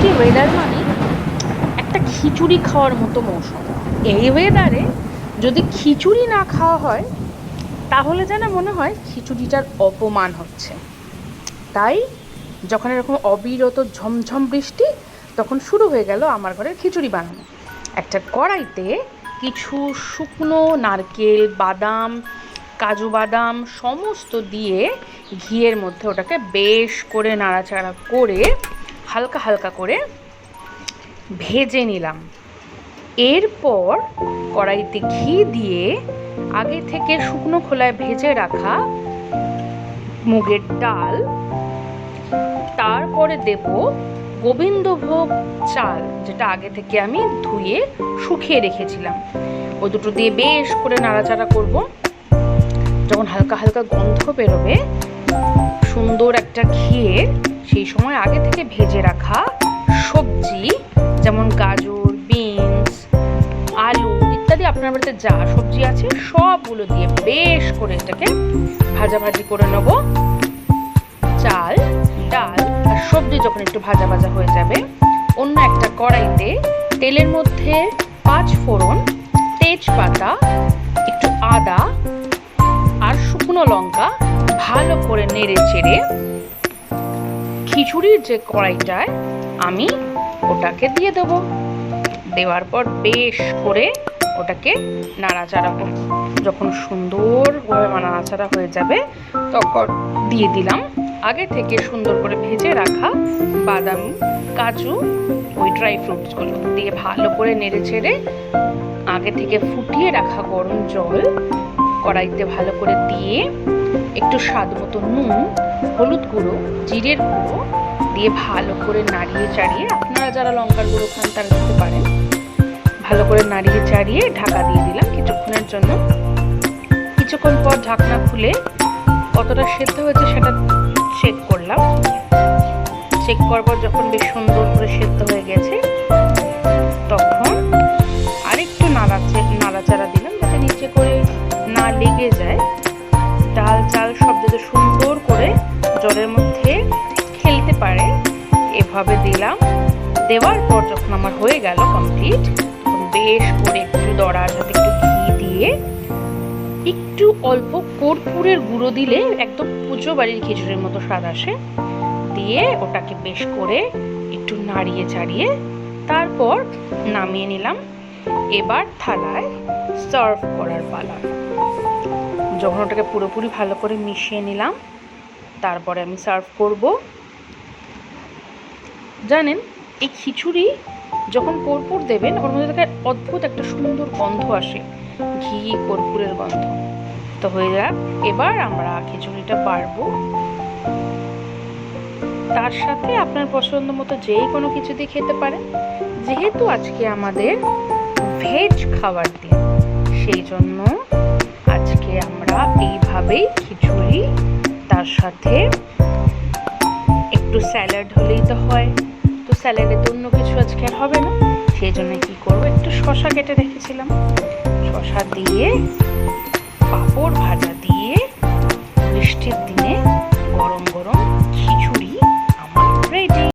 বৃষ্টি ওয়েদার মানে একটা খিচুড়ি খাওয়ার মতো মৌসুম। এই ওয়েদারে যদি খিচুড়ি না খাওয়া হয় তাহলে যেন মনে হয় খিচুড়িটার অপমান হচ্ছে। তাই যখন এরকম অবিরত ঝমঝম বৃষ্টি, তখন শুরু হয়ে গেল আমার ঘরের খিচুড়ি বানানো। একটা কড়াইতে কিছু শুকনো নারকেল, বাদাম, কাজু বাদাম সমস্ত দিয়ে ঘিয়ের মধ্যে ওটাকে বেশ করে নাড়াচাড়া করে হালকা হালকা করে ভেজে নিলাম। এরপর কড়াইতে ঘি দিয়ে আগে থেকে শুকনো খোলায় ভেজে রাখা মুগের ডাল, তারপরে দেব গোবিন্দভোগ চাল, যেটা আগে থেকে আমি ধুয়ে শুকিয়ে রেখেছিলাম। ওই দুটো দিয়ে বেশ করে নাড়াচাড়া করব। যখন হালকা হালকা গন্ধ বেরোবে সুন্দর একটা ঘিয়ের, সেই সময় আগে থেকে ভেজে রাখা সবজি যেমন গাজর, বিনস, আলু ইত্যাদি আপনার বাড়িতে যা সবজি আছে সবগুলো দিয়ে বেশ করে এটাকে ভাজাভাজি করে নেব। চাল, ডাল আর সবজি যখন একটু ভাজা ভাজা হয়ে যাবে, অন্য একটা কড়াইতে তেলের মধ্যে 5 ফোড়ন, তেজপাতা, একটু আদা আর শুকনো লঙ্কা ভালো করে নেড়ে চেড়ে খিচুড়ির যে কড়াইটায় আমি ওটাকে দিয়ে দেব। দেওয়ার পর বেশ করে ওটাকে নাড়াচাড়া করব। যখন সুন্দরভাবে নাড়াচাড়া হয়ে যাবে তখন দিয়ে দিলাম আগে থেকে সুন্দর করে ভেজে রাখা বাদাম, কাজু, ওই ড্রাই ফ্রুটসগুলো দিয়ে ভালো করে নেড়ে চেড়ে আগে থেকে ফুটিয়ে রাখা গরম জল কড়াইতে ভালো করে দিয়ে একটু স্বাদ মতো নুন, হলুদ গুঁড়ো, জিরের গুঁড়ো দিয়ে ভালো করে নাড়িয়ে চাড়িয়ে, আপনারা যারা লঙ্কার গুঁড়ো খান তারা দিতে পারেন, ভালো করে নাড়িয়ে চাড়িয়ে ঢাকা দিয়ে দিলাম কিছুক্ষণের জন্য। কিছুক্ষণ পর ঢাকনা খুলে কতটা সেদ্ধ হয়েছে সেটা চেক করলাম। চেক করার পর যখন বেশ সুন্দর করে সেদ্ধ হয়ে গেছে তখন আরেকটু নাড়াচাড়া দিলাম যাতে নিচে করে না লেগে যায়। ডাল চাল সব যাতে সুন্দর করে জলের মধ্যে খেলতে পারে এভাবে দিলাম। দেওয়ার পর যখন আমার হয়ে গেল কমপ্লিট, তখন বেশ করে একটু দড়ার সাথে একটু ঘি দিয়ে একটু অল্প কর্পূরের গুঁড়ো দিলে একদম পুজো বাড়ির খিচুড়ির মতো স্বাদ আসে, দিয়ে ওটাকে বেশ করে একটু নাড়িয়ে চাড়িয়ে তারপর নামিয়ে নিলাম। এবার থালায় সার্ভ করার পালা। যখন ওটাকে পুরোপুরি ভালো করে মিশিয়ে নিলাম তারপরে আমি সার্ভ করব। জানেন, এই খিচুড়ি যখন কর্পূর দেবেন ওর মধ্যে থেকে অদ্ভুত একটা সুন্দর গন্ধ আসে, ঘি কর্পূরের গন্ধ। তো হয়ে যাক, এবার আমরা খিচুড়িটা বাড়বো। তার সাথে আপনার পছন্দ মতো যে কোনো কিছু দিয়ে খেতে পারেন। যেহেতু আজকে আমাদের ভেজ খাবার দিন, সেই জন্য আজকে আমরা এইভাবেই খিচুড়ি, তার সাথে একটু স্যালাড হলেই তো হয়। তো স্যালাডে তো অন্য কিছু আজকে আর হবে না, সেই জন্য কি করবো, একটু শসা কেটে রেখেছিলাম, শসা দিয়ে পাঁপড় ভাজা দিয়ে বৃষ্টির দিন